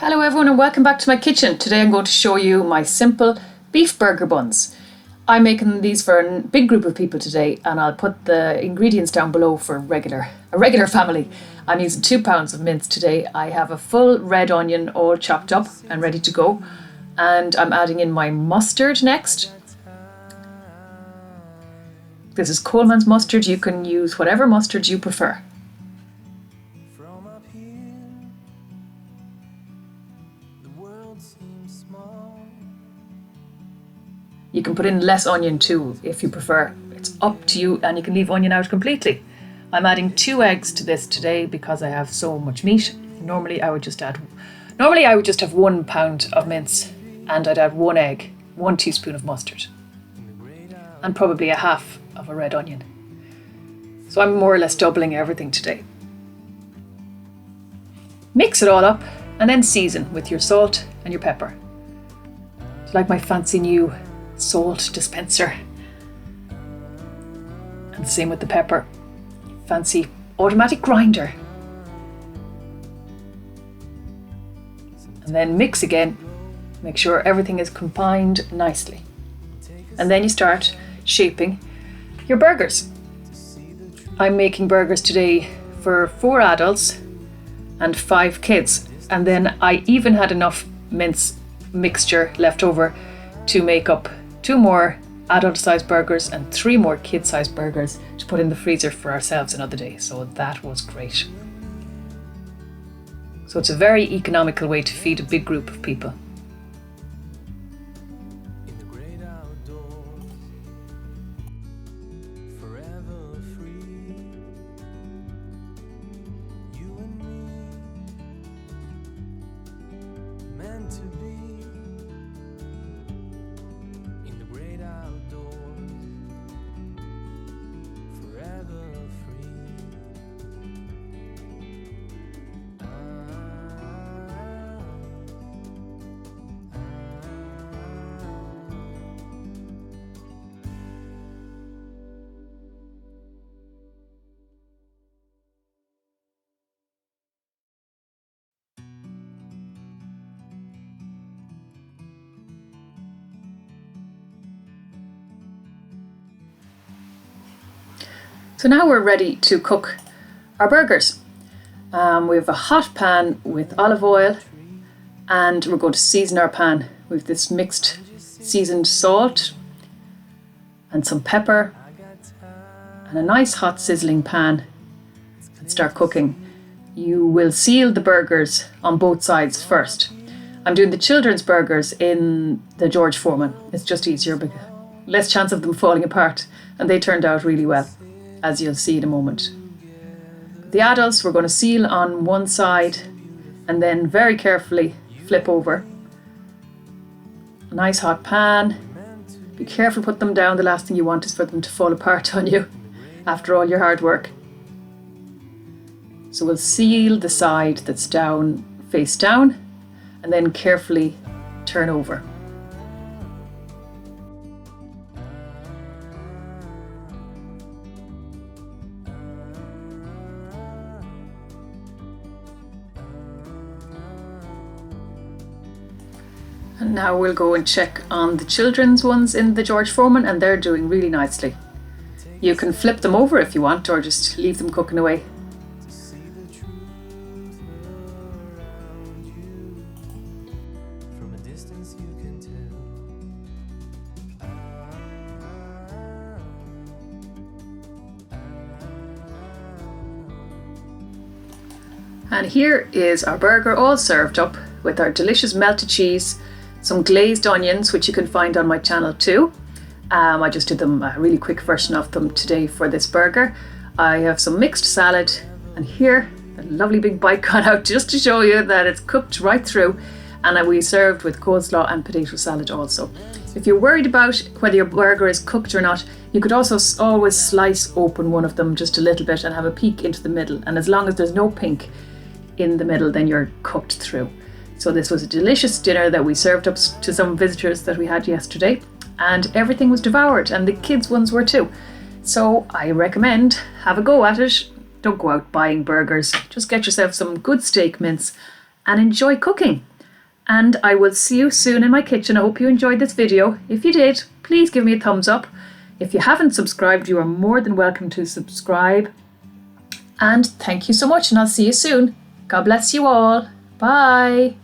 Hello everyone and welcome back to my kitchen. Today I'm going to show you my simple beef burger buns. I'm making these for a big group of people today and I'll put the ingredients down below for a regular family. I'm using 2 pounds of mince today. I have a full red onion all chopped up and ready to go. And I'm adding in my mustard next. This is Coleman's mustard. You can use whatever mustard you prefer. You can put in less onion too if you prefer. It's up to you, and you can leave onion out completely. I'm adding 2 eggs to this today because I have so much meat. Normally I would just have 1 pound of mince and I'd add 1 egg, 1 teaspoon of mustard and probably a half of a red onion. So I'm more or less doubling everything today. Mix it all up and then season with your salt and your pepper. Do you like my fancy new salt dispenser? And same with the pepper. Fancy automatic grinder. And then mix again. Make sure everything is combined nicely. And then you start shaping your burgers. I'm making burgers today for 4 adults and 5 kids. And then I even had enough mince mixture left over to make up 2 more adult-sized burgers and 3 more kid-sized burgers to put in the freezer for ourselves another day. So that was great. So it's a very economical way to feed a big group of people. So now we're ready to cook our burgers. We have a hot pan with olive oil and we're going to season our pan with this mixed seasoned salt and some pepper and a nice hot sizzling pan and start cooking. You will seal the burgers on both sides first. I'm doing the children's burgers in the George Foreman. It's just easier, because less chance of them falling apart, and they turned out really well, as you'll see in a moment. The adults, we're going to seal on one side and then very carefully flip over. A nice hot pan. Be careful, put them down. The last thing you want is for them to fall apart on you after all your hard work. So we'll seal the side that's down, face down, and then carefully turn over. And now we'll go and check on the children's ones in the George Foreman, and they're doing really nicely. You can flip them over if you want, or just leave them cooking away. And here is our burger all served up with our delicious melted cheese, some glazed onions, which you can find on my channel too. I just did them a really quick version of them today for this burger. I have some mixed salad, and here a lovely big bite gone out just to show you that it's cooked right through, and we served with coleslaw and potato salad also. If you're worried about whether your burger is cooked or not, you could also always slice open one of them just a little bit and have a peek into the middle, and as long as there's no pink in the middle, then you're cooked through. So this was a delicious dinner that we served up to some visitors that we had yesterday, and everything was devoured, and the kids' ones were too. So I recommend have a go at it. Don't go out buying burgers. Just get yourself some good steak mince and enjoy cooking. and I will see you soon in my kitchen. I hope you enjoyed this video. If you did, please give me a thumbs up. If you haven't subscribed, you are more than welcome to subscribe. And thank you so much, and I'll see you soon. God bless you all. Bye.